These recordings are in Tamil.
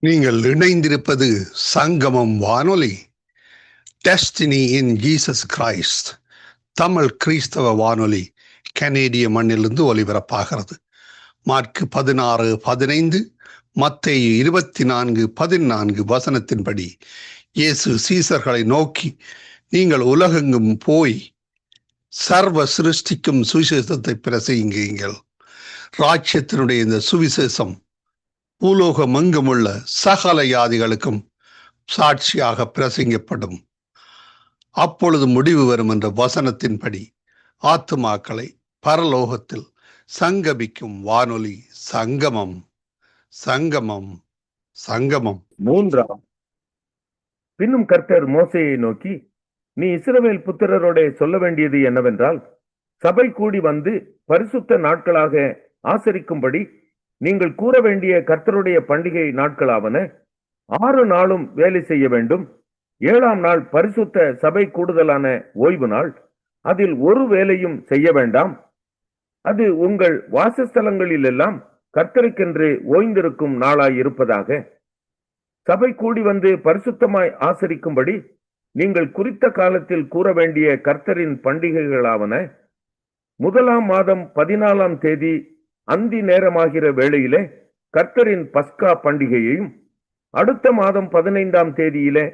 நீங்கள் இணைந்திருப்பது சங்கமம் வானொலி, destiny in Jesus Christ, Tamil கிறிஸ்தவ வானொலி, கனேடிய மண்ணிலிருந்து ஒலிபரப்பாகிறது. மார்க் 16:15, மத்தேயு 24:14 வசனத்தின்படி இயேசு சீசர்களை நோக்கி, நீங்கள் உலகெங்கும் போய் சர்வ சிருஷ்டிக்கும் சுவிசேஷத்தை பிரசங்கியுங்கள். ராஜ்யத்தினுடைய இந்த சுவிசேஷம் பூலோகமெங்குமுள்ள சகல ஜாதிகளுக்கும் சாட்சியாக பிரசங்கப்படும். அப்பொழுது முடிவு வரும் என்ற வசனத்தின்படி ஆத்துமாக்களை பரலோகத்தில் சங்கமிக்கும் வானொலி சங்கமம், சங்கமம், சங்கமம். 3. பின்னும் கர்த்தர் மோசேயை நோக்கி, நீ இஸ்ரவேல் புத்திரரோட சொல்ல வேண்டியது என்னவென்றால், சபை கூடி வந்து பரிசுத்த நாட்களாக ஆசரிக்கும்படி நீங்கள் கூற வேண்டிய கர்த்தருடைய பண்டிகை நாட்களாவன 6 நாளும் வேலை செய்ய வேண்டும். 7ஆம் நாள் பரிசுத்த சபை கூடுதலான ஓய்வு நாள். அதில் ஒரு வேலையும் செய்ய வேண்டாம். அது உங்கள் வாசஸ்தலங்களில் எல்லாம் கர்த்தருக்கென்று ஓய்ந்திருக்கும் நாளாய் இருப்பதாக. சபை கூடி வந்து பரிசுத்தமாய் ஆசரிக்கும்படி நீங்கள் குறித்த காலத்தில் கூற வேண்டிய கர்த்தரின் பண்டிகைகளாவன, 1ஆம் மாதம் 14ஆம் தேதி அந்தி நேரமாகிற வேளையிலே கர்த்தரின் பஸ்கா பண்டிகையையும், அடுத்த மாதம் 15ஆம் தேதியிலே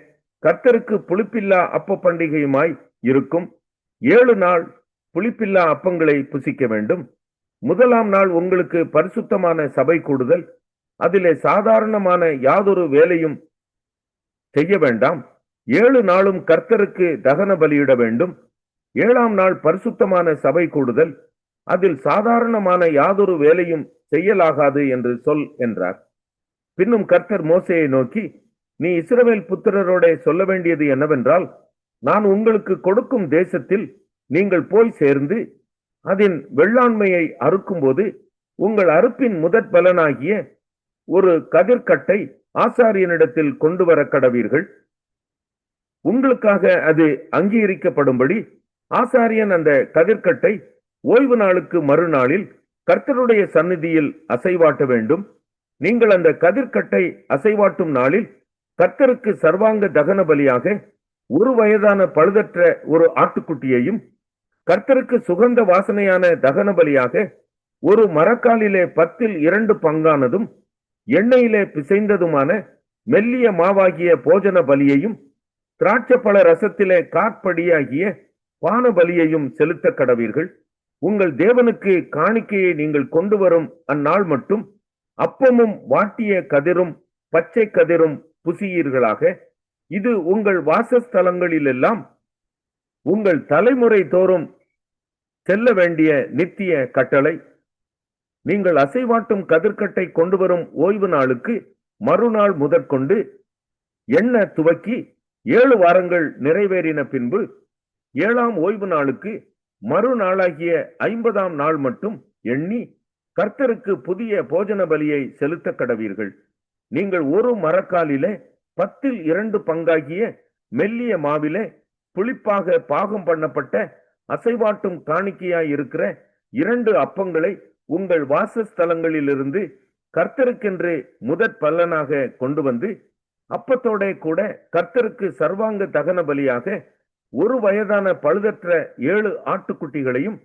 கர்த்தருக்கு புளிப்பில்லா அப்ப பண்டிகையுமாய் இருக்கும். 7 நாள் புளிப்பில்லா அப்பங்களை புசிக்க வேண்டும். 1ஆம் நாள் உங்களுக்கு பரிசுத்தமான சபை கூடுதல். அதிலே சாதாரணமான யாதொரு வேலையும் செய்ய வேண்டாம். 7 நாளும் கர்த்தருக்கு தகன பலியிட வேண்டும். 7ஆம் நாள் பரிசுத்தமான சபை கூடுதல். அதில் சாதாரணமான யாதொரு வேலையும் செய்யலாகாது என்று சொல் என்றார். பின்னும் கர்த்தர் மோசேயை நோக்கி, நீ இஸ்ரவேல் புத்திரரோட சொல்ல வேண்டியது என்னவென்றால், நான் உங்களுக்கு கொடுக்கும் தேசத்தில் நீங்கள் போய் சேர்ந்து அதன் வெள்ளாண்மையை அறுக்கும்போது உங்கள் அறுப்பின் முதற் பலனாகிய ஒரு கதிர்கட்டை ஆசாரியனிடத்தில் கொண்டு வர கடவீர்கள். உங்களுக்காக அது அங்கீகரிக்கப்படும்படி ஆசாரியன் அந்த கதிர்கட்டை ஓய்வு நாளுக்கு மறுநாளில் கர்த்தருடைய சந்நிதியில் அசைவாட்ட வேண்டும். நீங்கள் அந்த கதிர்கட்டை அசைவாட்டும் நாளில் கர்த்தருக்கு சர்வாங்க தகன பலியாக 1 வயதான பழுதற்ற ஒரு ஆட்டுக்குட்டியையும், கர்த்தருக்கு சுகந்த வாசனையான தகன பலியாக ஒரு மரக்காலிலே 10 பங்கானதும் எண்ணெயிலே பிசைந்ததுமான மெல்லிய மாவாகிய போஜன பலியையும், திராட்சப்பழ ரசத்திலே காற்படியாகிய பான பலியையும் செலுத்த கடவீர்கள். உங்கள் தேவனுக்கு காணிக்கையை நீங்கள் கொண்டு வரும் அந்நாள் மட்டும் அப்பமும் வாட்டிய கதிரும் பச்சை கதிரும் புசியீர்களாக. இது உங்கள் வாசஸ்தலங்களிலெல்லாம் உங்கள் தலைமுறை தோறும் செல்ல வேண்டிய நித்திய கட்டளை. நீங்கள் அசைவாட்டும் கதிர்கட்டை கொண்டு வரும் ஓய்வு நாளுக்கு மறுநாள் முதற்கொண்டு எண்ண துவக்கி 7 வாரங்கள் நிறைவேறின பின்பு 7ஆம் ஓய்வு நாளுக்கு மறுநாளாகிய 50ஆம் நாள் மட்டும் எண்ணி கர்த்தருக்கு புதிய போஜன பலியை செலுத்த கடவீர்கள். நீங்கள் ஒரு மரக்காலிலே 10 பங்காகிய மெல்லிய மாவிலே புளிப்பாக பாகம் பண்ணப்பட்ட அசைவாட்டும் காணிக்கையாய் இருக்கிற 2 அப்பங்களை உங்கள் வாசஸ்தலங்களிலிருந்து கர்த்தருக்கென்று முதற் பலனாக கொண்டு வந்து, அப்பத்தோட கூட கர்த்தருக்கு சர்வாங்க தகன பலியாக 1 வயதான பழுதற்ற 7 ஆட்டுக்குட்டிகளையும்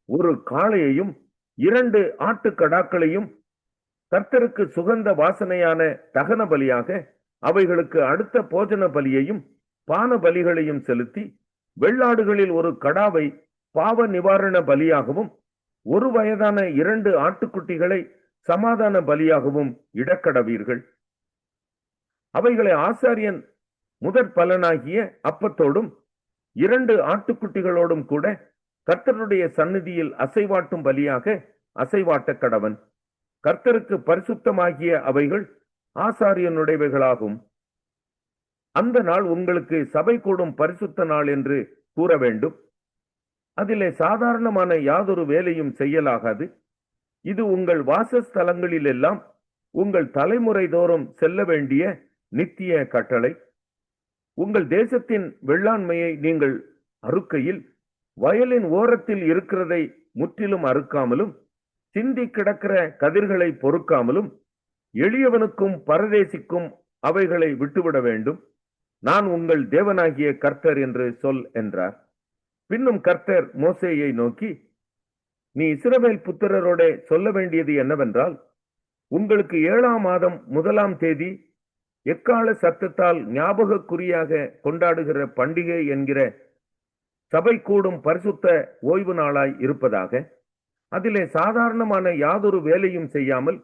1 காளையையும் 2 ஆட்டுக்கடாக்களையும் கர்த்தருக்கு சுகந்த வாசனையான தகன பலியாக அவைகளுக்கு அடுத்த போஜன பலியையும் பான பலிகளையும் செலுத்தி, வெள்ளாடுகளில் 1 கடாவை பாவ நிவாரண பலியாகவும் 1 வயதான 2 ஆட்டுக்குட்டிகளை சமாதான பலியாகவும் இடக்கடவீர்கள். அவைகளை ஆசாரியன் முதற் பலனாகிய அப்பத்தோடும் 2 ஆட்டுக்குட்டிகளோடும் கூட கர்த்தருடைய சந்நிதியில் அசைவாட்டும் பலியாக அசைவாட்ட கடவன். கர்த்தருக்கு பரிசுத்தமாகிய அவைகள் ஆசாரியனுடையவைகளாகும். அந்த நாள் உங்களுக்கு சபை கூடும் பரிசுத்த நாள் என்று கூற வேண்டும். அதிலே சாதாரணமான யாதொரு வேலையும் செய்யலாகாது. இது உங்கள் வாசஸ்தலங்களில் எல்லாம் உங்கள் தலைமுறை தோறும் செல்ல வேண்டிய நித்திய கட்டளை. உங்கள் தேசத்தின் வெள்ளாண்மையை நீங்கள் அறுக்கையில் வயலின் ஓரத்தில் இருக்கிறதை முற்றிலும் அறுக்காமலும், சிந்தி கிடக்கிற கதிர்களை பொறுக்காமலும், எளியவனுக்கும் பரதேசிக்கும் அவைகளை விட்டுவிட வேண்டும். நான் உங்கள் தேவனாகிய கர்த்தர் என்று சொல் என்றார். பின்னும் கர்த்தர் மோசேயை நோக்கி, நீ இஸ்ரவேல் புத்திரரோட சொல்ல வேண்டியது என்னவென்றால், உங்களுக்கு 7ஆம் மாதம் 1ஆம் தேதி எக்கால சத்தத்தால் ஞாபகக்குறியாக கொண்டாடுகிற பண்டிகை என்கிற சபை கூடும் பரிசுத்த ஓய்வு நாளாய் இருப்பதாக. அதிலே சாதாரணமான யாதொரு வேலையும் செய்யாமல்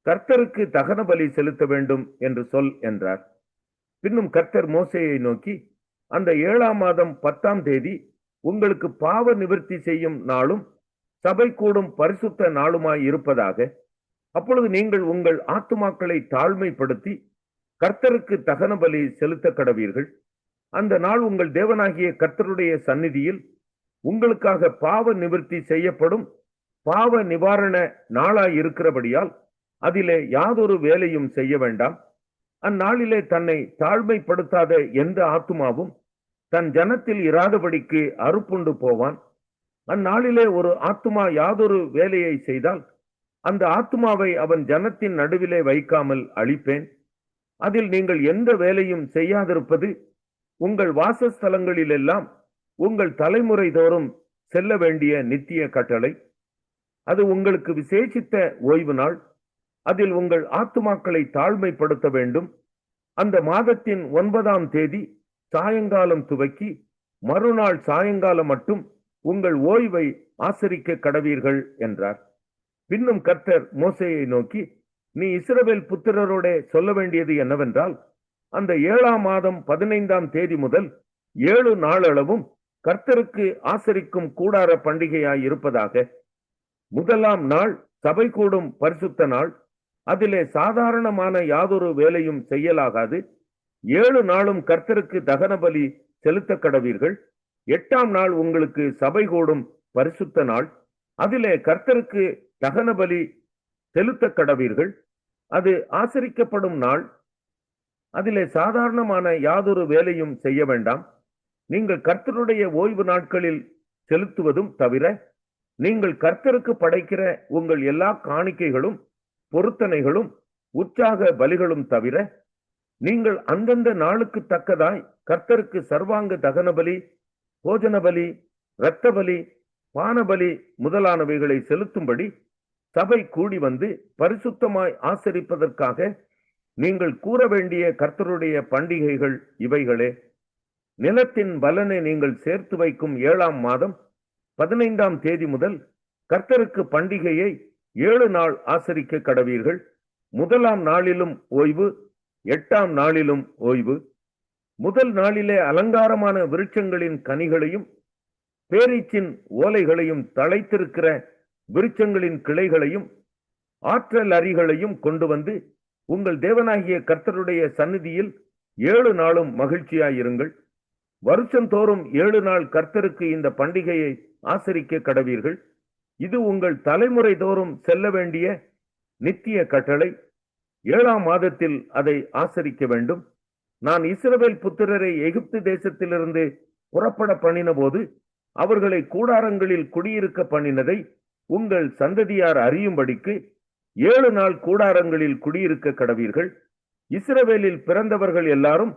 கர்த்தருக்கு தகன பலி செலுத்த வேண்டும் என்று சொல் என்றார். பின்னும் கர்த்தர் மோசேயை நோக்கி, அந்த 7ஆம் மாதம் 10ஆம் தேதி உங்களுக்கு பாவ நிவர்த்தி செய்யும் நாளும் சபை கூடும் பரிசுத்த நாளுமாய் இருப்பதாக. அப்பொழுது நீங்கள் உங்கள் ஆத்துமாக்களை தாழ்மைப்படுத்தி கர்த்தருக்கு தகன பலி செலுத்த கடவீர்கள். அந்த நாள் உங்கள் தேவனாகிய கர்த்தருடைய சந்நிதியில் உங்களுக்காக பாவ நிவர்த்தி செய்யப்படும் பாவ நிவாரண நாளாய் இருக்கிறபடியால் அதிலே யாதொரு வேலையும் செய்ய வேண்டாம். அந்நாளிலே தன்னை தாழ்மைப்படுத்தாத எந்த ஆத்துமாவும் தன் ஜனத்தில் இராதபடிக்கு அறுப்புண்டு போவான். அந்நாளிலே ஒரு ஆத்துமா யாதொரு வேலையை செய்தால் அந்த ஆத்துமாவை அவன் ஜனத்தின் நடுவிலே வைக்காமல் அழிப்பேன். அதில் நீங்கள் எந்த வேலையும் செய்யாதிருப்பது உங்கள் வாசஸ்தலங்களிலெல்லாம் உங்கள் தலைமுறை தோறும் செல்ல வேண்டிய நித்திய கட்டளை. அது உங்களுக்கு விசேஷித்த ஓய்வு நாள். அதில் உங்கள் ஆத்துமாக்களை தாழ்மைப்படுத்த வேண்டும். அந்த மாதத்தின் 9ஆம் தேதி சாயங்காலம் துவக்கி மறுநாள் சாயங்காலம் மட்டும் உங்கள் ஓய்வை ஆசரிக்க கடவீர்கள் என்றார். பின்னும் கர்த்தர் மோசேயை நோக்கி, நீ இஸ்ரவேல் புத்திரரோட சொல்ல வேண்டியது என்னவென்றால், அந்த 7ஆம் மாதம் 15ஆம் தேதி முதல் 7 நாளளவும் கர்த்தருக்கு ஆசரிக்கும் கூடார பண்டிகையாய் இருப்பதாக. 1ஆம் நாள் சபை கூடும் பரிசுத்த நாள். அதிலே சாதாரணமான யாதொரு வேலையும் செய்யலாகாது. 7 நாளும் கர்த்தருக்கு தகன பலி செலுத்த கடவீர்கள். 8ஆம் நாள் உங்களுக்கு சபை கூடும் பரிசுத்த நாள். அதிலே கர்த்தருக்கு தகன பலி செலுத்த கடவீர்கள். அது ஆசரிக்கப்படும் நாள். அதிலே சாதாரணமான யாதொரு வேலையும் செய்ய வேண்டாம். நீங்கள் கர்த்தருடைய ஓய்வு நாட்களில் செலுத்துவதும் தவிர, நீங்கள் கர்த்தருக்கு படைக்கிற உங்கள் எல்லா காணிக்கைகளும் பொருத்தனைகளும் உற்சாக பலிகளும் தவிர, நீங்கள் அந்தந்த நாளுக்கு தக்கதாய் கர்த்தருக்கு சர்வாங்க தகன பலி, போஜன பலி, இரத்த பலி, பானபலி முதலானவைகளை செலுத்தும்படி சபை கூடி வந்து பரிசுத்தமாய் ஆசரிப்பதற்காக நீங்கள் கூற வேண்டிய கர்த்தருடைய பண்டிகைகள் இவைகளே. நிலத்தின் பலனை நீங்கள் சேர்த்து வைக்கும் 7ஆம் மாதம் 15ஆம் தேதி முதல் கர்த்தருக்கு பண்டிகையை 7 நாள் ஆசரிக்க கடவீர்கள். 1ஆம் நாளிலும் ஓய்வு, 8ஆம் நாளிலும் ஓய்வு. முதல் நாளிலே அலங்காரமான விருட்சங்களின் கனிகளையும் பேரீச்சின் ஓலைகளையும் தழைத்திருக்கிற விருட்சங்களின் கிளைகளையும் ஆற்றல் அரிகளையும் கொண்டு வந்து உங்கள் தேவனாகிய கர்த்தருடைய சந்நிதியில் 7 நாளும் மகிழ்ச்சியாயிருங்கள். வருஷந்தோறும் 7 நாள் கர்த்தருக்கு இந்த பண்டிகையை ஆசரிக்க கடவீர்கள். இது உங்கள் தலைமுறை தோறும் செல்ல வேண்டிய நித்திய கட்டளை. 7ஆம் மாதத்தில் அதை ஆசரிக்க வேண்டும். நான் இஸ்ரவேல் புத்திரரை எகிப்து தேசத்திலிருந்து புறப்பட பண்ணின போது அவர்களை கூடாரங்களில் குடியிருக்க பண்ணினதை உங்கள் சந்ததியார் அறியும்படிக்கு 7 நாள் கூடாரங்களில் குடியிருக்க கடவீர்கள். இஸ்ரவேலில் பிறந்தவர்கள் எல்லாரும்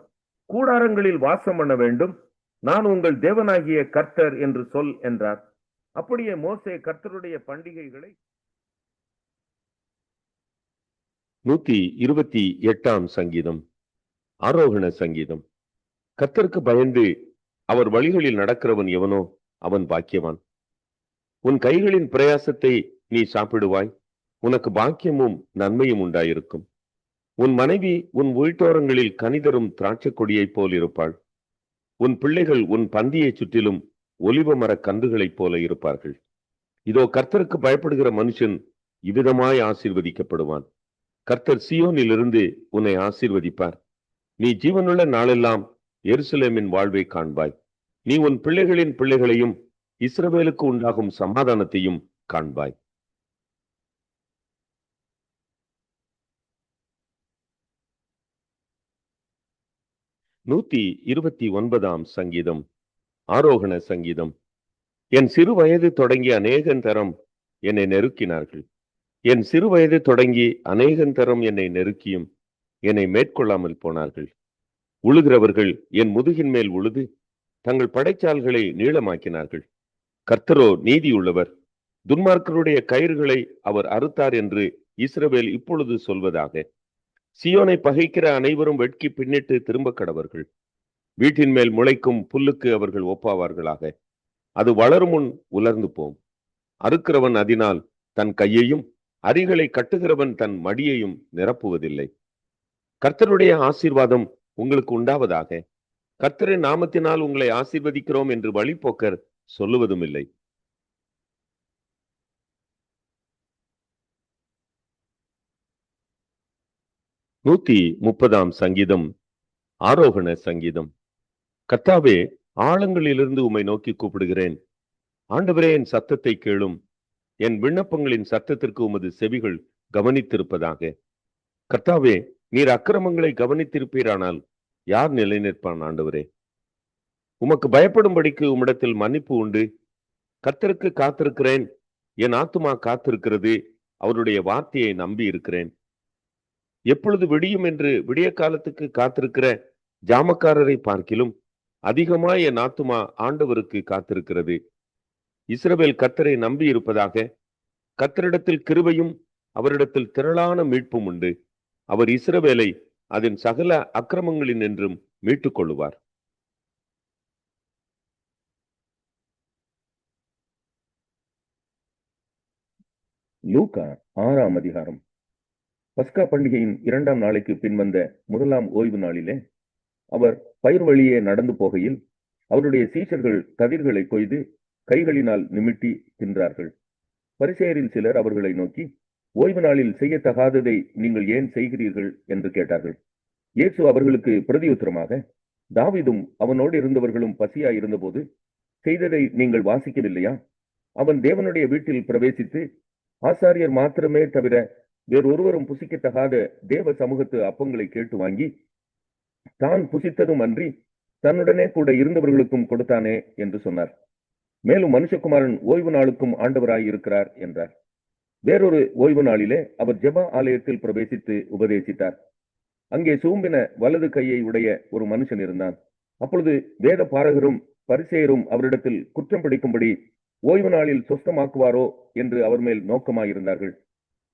கூடாரங்களில் வாசம் பண்ண வேண்டும். நான் உங்கள் தேவனாகிய கர்த்தர் என்று சொல் என்றார். அப்படியே மோசே கர்த்தருடைய பண்டிகைகளை 128ஆம் சங்கீதம். ஆரோகண சங்கீதம். கர்த்தருக்கு பயந்து அவர் வழிகளில் நடக்கிறவன் எவனோ அவன் பாக்கியவான். உன் கைகளின் பிரயாசத்தை நீ சாப்பிடுவாய். உனக்கு பாக்கியமும் நன்மையும் உண்டாயிருக்கும். உன் மனைவி உன் வீட்டோரங்களில் கனிதரும் திராட்சை கொடியைப் போல் இருப்பாள். உன் பிள்ளைகள் உன் பந்தியை சுற்றிலும் ஒலிவ மர கன்றுகளைப் போல இருப்பார்கள். இதோ கர்த்தருக்கு பயப்படுகிற மனுஷன் இவ்விதமாய் ஆசீர்வதிக்கப்படுவான். கர்த்தர் சீயோனிலிருந்து உன்னை ஆசீர்வதிப்பார். நீ ஜீவனுள்ள நாளெல்லாம் எருசலேமின் வாழ்வை காண்பாய். நீ உன் பிள்ளைகளின் பிள்ளைகளையும் இஸ்ரவேலுக்கு உண்டாகும் சமாதானத்தையும் காண்பாய். 129 சங்கீதம். ஆரோகண சங்கீதம். என் சிறு வயது தொடங்கி அநேகந்தரம் என்னை நெருக்கினார்கள். என் சிறு வயது தொடங்கி அநேகந்தரம் என்னை நெருக்கியும் என்னை மேற்கொள்ளாமல் போனார்கள். உழுகிறவர்கள் என் முதுகின் மேல் உழுது தங்கள் படைச்சால்களை நீளமாக்கினார்கள். கர்த்தரோ நீதியுள்ளவர், துன்மார்க்கருடைய கயிறுகளை அவர் அறுத்தார் என்று இஸ்ரவேல் இப்பொழுது சொல்வதாக. சியோனை பகைக்கிற அனைவரும் வெட்கி பின்னிட்டு திரும்ப கடவர்கள். வீட்டின் மேல் முளைக்கும் புல்லுக்கு அவர்கள் ஒப்பாவார்களாக. அது வளரும் முன் உலர்ந்து போம். அறுக்கிறவன் அதனால் தன் கையையும் அரிகளை கட்டுகிறவன் தன் மடியையும் நிரப்புவதில்லை. கர்த்தருடைய ஆசீர்வாதம் உங்களுக்கு உண்டாவதாக. கர்த்தரின் நாமத்தினால் உங்களை ஆசீர்வதிக்கிறோம் என்று வழிபோக்கர் சொல்லுவதும் இல்லை. நூத்தி 30 சங்கீதம். ஆரோகண சங்கீதம். கர்த்தாவே, ஆழங்களிலிருந்து உம்மை நோக்கி கூப்பிடுகிறேன். ஆண்டவரே, என் சத்தத்தை கேளும். என் விண்ணப்பங்களின் சத்தத்திற்கு உமது செவிகள் கவனித்திருப்பதாக. கர்த்தாவே, நீர் அக்கிரமங்களை கவனித்திருப்பீரானால் யார் நிலை நிற்பான்? ஆண்டவரே, உமக்கு பயப்படும்படிக்கு உம்மிடத்தில் மன்னிப்பு உண்டு. கர்த்தருக்கு காத்திருக்கிறேன். என் ஆத்துமா காத்திருக்கிறது. அவருடைய வார்த்தையை நம்பி இருக்கிறேன். எப்பொழுது விடியும் என்று விடிய காலத்துக்கு காத்திருக்கிற ஜாமக்காரரை பார்க்கிலும் அதிகமாய் என் ஆத்துமா ஆண்டவருக்கு காத்திருக்கிறது. இஸ்ரவேல் கர்த்தரை நம்பி இருப்பதாக. கர்த்தரிடத்தில் கிருபையும் அவரிடத்தில் திரளான மீட்பும் உண்டு. அவர் இஸ்ரவேலை அதன் சகல அக்கிரமங்களின் என்றும் மீட்டுக் கொள்ளுவார். லூக்கா 6ஆம் அதிகாரம். பஸ்கா பண்டிகையின் 2ஆம் நாளைக்கு பின்வந்த முதலாம் ஓய்வு நாளிலே அவர் பயிர் வழியே நடந்து போகையில் அவருடைய சீஷர்கள் கதிர்களை கொய்து கைகளினால் நிமிட்டி தின்றார்கள். பரிசேயரில் சிலர் அவர்களை நோக்கி, ஓய்வு நாளில் செய்யத்தகாததை நீங்கள் ஏன் செய்கிறீர்கள் என்று கேட்டார்கள். இயேசு அவர்களுக்கு பிரதியுத்தரமாக, தாவீதும் அவனோடு இருந்தவர்களும் பசியாய் இருந்தபோது செய்ததை நீங்கள் வாசிக்கவில்லையா? அவன் தேவனுடைய வீட்டில் பிரவேசித்து ஆசாரியர் மாத்திரமே தவிர வேறொருவரும் புசிக்கத்தகாத தேவ சமூகத்து அப்பங்களை கேட்டு வாங்கி தான் புசித்ததும் அன்றி தன்னுடனே கூட இருந்தவர்களுக்கும் கொடுத்தானே என்று சொன்னார். மேலும் மனுஷகுமாரன் ஓய்வு நாளுக்கும் ஆண்டவராய் இருக்கிறார் என்றார். வேறொரு ஓய்வு நாளிலே அவர் ஜெப ஆலயத்தில் பிரவேசித்து உபதேசித்தார். அங்கே சூம்பின வலது கையை உடைய ஒரு மனுஷன் இருந்தான். அப்பொழுது வேத பாரகரும் பரிசேயரும் அவரிடத்தில் குற்றம் பிடிக்கும்படி ஓய்வு நாளில் சொஸ்தமாக்குவாரோ என்று அவர் மேல் நோக்கமாயிருந்தார்கள்.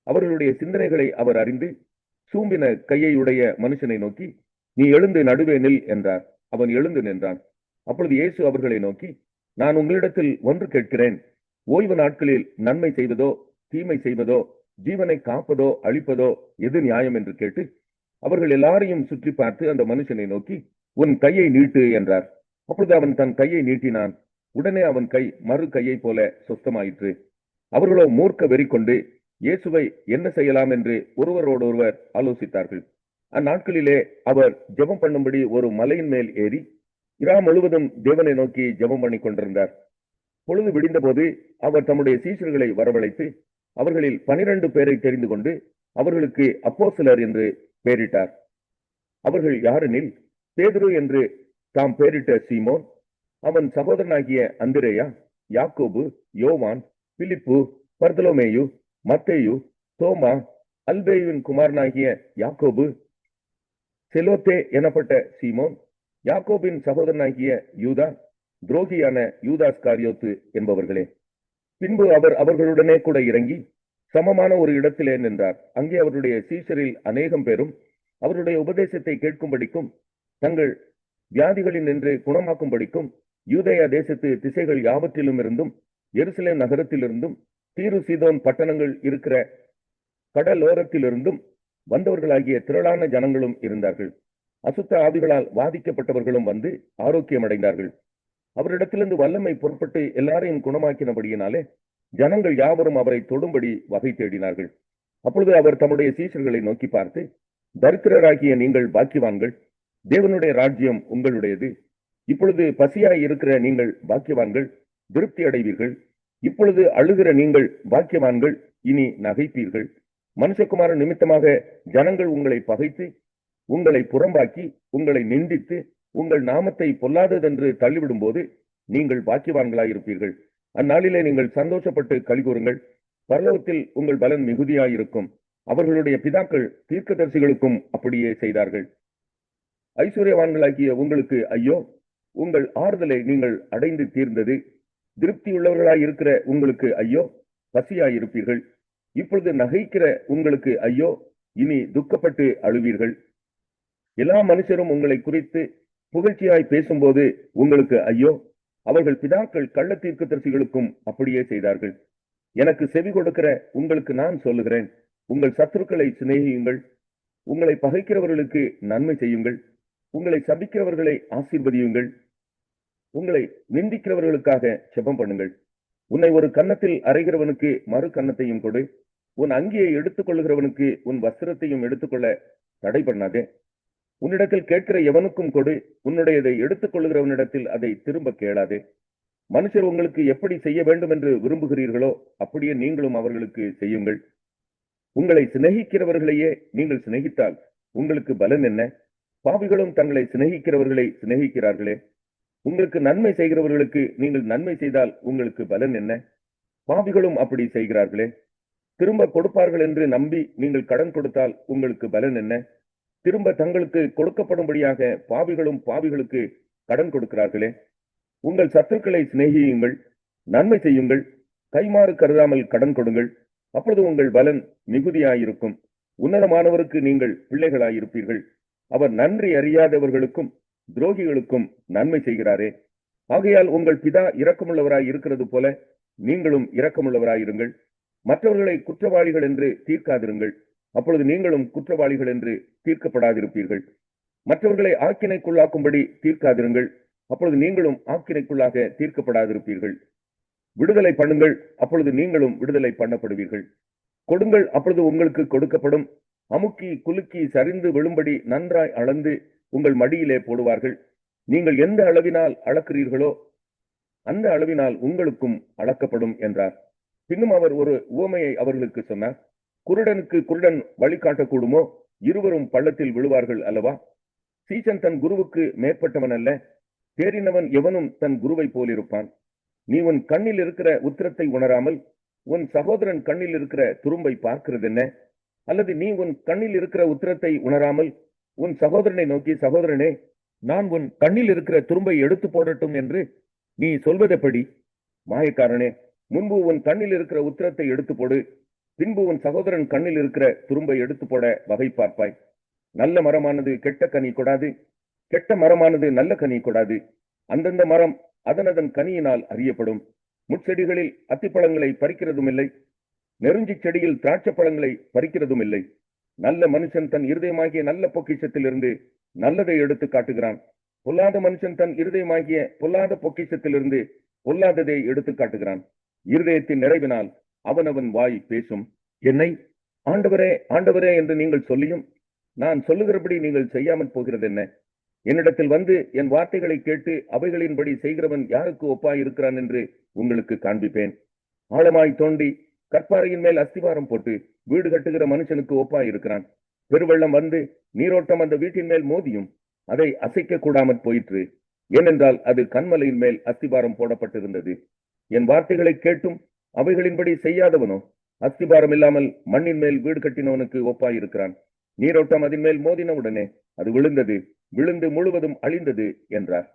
அவர்களுடைய சிந்தனைகளை அவர் அறிந்து சூம்பின கையை உடைய மனுஷனை நோக்கி, நீ எழுந்து நடுவே நில் என்றார். அவன் எழுந்து நின்றான். அப்பொழுது இயேசு அவர்களை நோக்கி, நான் உங்களிடத்தில் ஒன்று கேட்கிறேன். ஓய்வு நாட்களில் நன்மை செய்வதோ தீமை செய்வதோ ஜீவனை காப்பதோ அழிப்பதோ எது நியாயம் என்று கேட்டு அவர்கள் எல்லாரையும் சுற்றி பார்த்து அந்த மனுஷனை நோக்கி, உன் கையை நீட்டு என்றார். அப்பொழுது அவன் தன் கையை நீட்டினான். உடனே அவன் கை மறு கையை போல சொஸ்தமாயிற்று. அவர்களோ மூர்க்க வெறி கொண்டு இயேசுவை என்ன செய்யலாம் என்று ஒருவரோடொருவர் ஆலோசித்தார்கள். அந்நாட்களிலே அவர் ஜெபம் பண்ணும்படி ஒரு மலையின் மேல் ஏறி இரா முழுவதும் தேவனை நோக்கி ஜெபம் பண்ணி கொண்டிருந்தார். பொழுது விடிந்த போது அவர் தம்முடைய சீஷர்களை வரவழைத்து அவர்களில் 12 பேரை தெரிந்து கொண்டு அவர்களுக்கு அப்போஸ்தலர் என்று பெயரிட்டார். அவர்கள் யாரெனில், பேதுரு என்று தாம் பெயரிட்ட சீமோன், அவன் சகோதரனாகிய அந்திரேயா, யாக்கோபு, யோவான், பிலிப்பு, பர்தலோமேயு, மத்தேயு, தோமா, அல்பேயுவின் குமாரனாகிய யாக்கோபு, செலோத்தே எனப்பட்ட சீமோன், யாக்கோபின் சகோதரனாகிய யூதா, துரோகியான யூதாஸ் காரியோத்து என்பவர்களே. பின்பு அவர் அவர்களுடனே கூட இறங்கி சமமான ஒரு இடத்திலே நின்றார். அங்கே அவருடைய சீஷரில் அநேகம் பேரும் அவருடைய உபதேசத்தை கேட்கும்படிக்கும் தங்கள் வியாதிகளில் நின்று குணமாக்கும்படிக்கும் யூதேயா தேசத்து திசைகள் யாவற்றிலும் இருந்தும் எருசலேம் நகரத்திலிருந்தும் தீரு சீதோன் பட்டணங்கள் இருக்கிற கடலோரத்திலிருந்தும் வந்தவர்களாகிய திரளான ஜனங்களும் இருந்தார்கள். அசுத்த ஆவிகளால் வாதிக்கப்பட்டவர்களும் வந்து ஆரோக்கியம் அடைந்தார்கள். அவரிடத்திலிருந்து வல்லமை புறப்பட்டு எல்லாரையும் குணமாக்கினபடியினாலே ஜனங்கள் யாவரும் அவரை தொடும்படி வகை தேடினார்கள். அப்பொழுது அவர் தம்முடைய சீஷர்களை நோக்கி பார்த்து, தரித்திரராகிய நீங்கள் பாக்கியவான்கள், தேவனுடைய ராஜ்யம் உங்களுடையது. இப்பொழுது பசியாய் இருக்கிற நீங்கள் பாக்கியவான்கள், திருப்தி அடைவீர்கள். இப்பொழுது அழுகிற நீங்கள் பாக்கியவான்கள், இனி நகைப்பீர்கள். மனுஷகுமாரன் நிமித்தமாக ஜனங்கள் உங்களை பகைத்து உங்களை புறம்பாக்கி உங்களை நிந்தித்து உங்கள் நாமத்தை பொல்லாததென்று தள்ளிவிடும் போது நீங்கள் பாக்கியவான்களாயிருப்பீர்கள். அந்நாளிலே நீங்கள் சந்தோஷப்பட்டு களிகூறுங்கள். பரலோகத்தில் உங்கள் பலன் மிகுதியாயிருக்கும். அவர்களுடைய பிதாக்கள் தீர்க்கதரிசிகளுக்கும் அப்படியே செய்தார்கள். ஐஸ்வர்யவான்களாகிய உங்களுக்கு ஐயோ, உங்கள் ஆறுதலை நீங்கள் அடைந்து தீர்ந்தது. திருப்தியுள்ளவர்களாய் இருக்கிற உங்களுக்கு ஐயோ, பசியாயிருப்பீர்கள். இப்பொழுது நகைக்கிற உங்களுக்கு ஐயோ, இனி துக்கப்பட்டு அழுவீர்கள். எல்லா மனுஷரும் உங்களை குறித்து புகழ்ச்சியாய் பேசும்போது உங்களுக்கு ஐயோ, அவர்கள் பிதாக்கள் கள்ள தீர்க்கதரிசிகளுக்கும் அப்படியே செய்தார்கள். எனக்கு செவி கொடுக்கிற உங்களுக்கு நான் சொல்லுகிறேன், உங்கள் சத்துருக்களை சிநேகியுங்கள், உங்களை பகைக்கிறவர்களுக்கு நன்மை செய்யுங்கள், உங்களை சபிக்கிறவர்களை ஆசீர்வதியுங்கள், உங்களை நிந்திக்கிறவர்களுக்காக செபம் பண்ணுங்கள். உன்னை ஒரு கன்னத்தில் அறைகிறவனுக்கு மறு கன்னத்தையும் கொடு, உன் அங்கியை எடுத்துக் கொள்கிறவனுக்கு உன் வஸ்திரத்தையும் எடுத்துக்கொள்ள தடை பண்ணாதே. உன்னிடத்தில் கேட்கிற எவனுக்கும் கொடு, உன்னுடையதை எடுத்துக் கொள்கிறவனிடத்தில் அதை திரும்ப கேளாதே. மனுஷர் உங்களுக்கு எப்படி செய்ய வேண்டும் என்று விரும்புகிறீர்களோ அப்படியே நீங்களும் அவர்களுக்கு செய்யுங்கள். உங்களை சிநேகிக்கிறவர்களையே நீங்கள் சிநேகித்தால் உங்களுக்கு பலன் என்ன? பாவிகளும் தங்களை சிநேகிக்கிறவர்களை சிநேகிக்கிறார்களே. உங்களுக்கு நன்மை செய்கிறவர்களுக்கு நீங்கள் நன்மை செய்தால் உங்களுக்கு பலன் என்ன? பாவிகளும் அப்படி செய்கிறார்களே. திரும்ப கொடுப்பார்கள் என்று நம்பி நீங்கள் கடன் கொடுத்தால் உங்களுக்கு பலன் என்ன? திரும்ப தங்களுக்கு கொடுக்கப்படும்படியாக பாவிகளும் பாவிகளுக்கு கடன் கொடுக்கிறார்களே. உங்கள் சத்துருக்களை சிநேகியுங்கள், நன்மை செய்யுங்கள், கைமாறு கருதாமல் கடன் கொடுங்கள். அப்பொழுது உங்கள் பலன் மிகுதியாயிருக்கும். உன்னதமானவருக்கு நீங்கள் பிள்ளைகளாயிருப்பீர்கள். அவர் நன்றி அறியாதவர்களுக்கும் துரோகிகளுக்கும் நன்மை செய்கிறாரே. ஆகையால் உங்கள் பிதா இரக்கமுள்ளவராய் இருக்கிறது போல நீங்களும் இரக்கமுள்ளவராயிருங்கள். மற்றவர்களை குற்றவாளிகள் என்று தீர்க்காதிருங்கள், அப்பொழுது நீங்களும் குற்றவாளிகள் என்று தீர்க்கப்படாதிருப்பீர்கள். மற்றவர்களை ஆக்கினைக்குள்ளாக்கும்படி தீர்க்காதிருங்கள், அப்பொழுது நீங்களும் ஆக்கினைக்குள்ளாக தீர்க்கப்படாதிருப்பீர்கள். விடுதலை பண்ணுங்கள், அப்பொழுது நீங்களும் விடுதலை பண்ணப்படுவீர்கள். கொடுங்கள், அப்பொழுது உங்களுக்கு கொடுக்கப்படும். அமுக்கி குலுக்கி சரிந்து விழும்படி நன்றாய் அளந்து உங்கள் மடியிலே போடுவார்கள். நீங்கள் எந்த அளவினால் அளக்கிறீர்களோ அந்த அளவினால் உங்களுக்கும் அளக்கப்படும் என்றார். பின்னும் அவர் ஒரு உவமையை அவர்களுக்கு சொன்னார். குருடனுக்கு குருடன் வழிகாட்டக்கூடுமோ? இருவரும் பள்ளத்தில் விழுவார்கள் அல்லவா? சீசன் தன் குருவுக்கு மேற்பட்டவன் அல்ல, தேறினவன் எவனும் தன் குருவை போலிருப்பான். நீ உன் கண்ணில் இருக்கிற உத்திரத்தை உணராமல் உன் சகோதரன் கண்ணில் இருக்கிற துரும்பை பார்க்கிறது என்ன? அல்லது நீ உன் கண்ணில் இருக்கிற உத்திரத்தை உணராமல் உன் சகோதரனை நோக்கி, சகோதரனே, நான் உன் கண்ணில் இருக்கிற துரும்பை எடுத்து போடட்டும் என்று நீ சொல்வதெப்படி? மாயக்காரனே, முன்பு உன் கண்ணில் இருக்கிற உத்திரத்தை எடுத்து போடு, பின்பு உன் சகோதரன் கண்ணில் இருக்கிற துரும்பை எடுத்து போட வகை பார்ப்பாய். நல்ல மரமானது கெட்ட கனி கொடாது, கெட்ட மரமானது நல்ல கனி கொடாது. அந்தந்த மரம் அதனதன் கனியினால் அறியப்படும். முட்செடிகளில் அத்திப்பழங்களை பறிக்கிறதும் இல்லை, நெருஞ்சி செடியில் திராட்சை பழங்களை பறிக்கிறதும் இல்லை. நல்ல மனுஷன் தன் இருதயமாகிய நல்ல பொக்கிஷத்திலிருந்து நல்லதை எடுத்து காட்டுகிறான். பொல்லாத மனுஷன் தன் இருதயமாகிய பொல்லாத பொக்கிஷத்திலிருந்து பொல்லாததை எடுத்து காட்டுகிறான். இருதயத்தின் நிறைவினால் அவனவன் வாய் பேசும். என்னை ஆண்டவரே ஆண்டவரே என்று நீங்கள் சொல்லியும் நான் சொல்லுகிறபடி நீங்கள் செய்யாமல் போகிறது என்ன? என்னிடத்தில் வந்து என் வார்த்தைகளை கேட்டு அவைகளின்படி செய்கிறவன் யாருக்கு ஒப்பாய் இருக்கிறான் என்று உங்களுக்கு காண்பிப்பேன். ஆழமாய் தோண்டி கற்பாறையின் மேல் அஸ்திவாரம் போட்டு வீடு கட்டுகிற மனுஷனுக்கு ஒப்பாய் இருக்கிறான். பெருவெள்ளம் வந்து நீரோட்டம் அந்த வீட்டின் மேல் மோதியும் அதை அசைக்க கூடாமற் போயிற்று. ஏனென்றால் அது கண்மலையின் மேல் அஸ்திபாரம் போடப்பட்டிருந்தது. என் வார்த்தைகளை கேட்டும் அவைகளின்படி செய்யாதவனோ அஸ்திபாரம் இல்லாமல் மண்ணின் மேல் வீடு கட்டினவனுக்கு ஒப்பாய் இருக்கிறான். நீரோட்டம் அதன் மேல் மோதின உடனே அது விழுந்தது, விழுந்து முழுவதும் அழிந்தது என்றார்.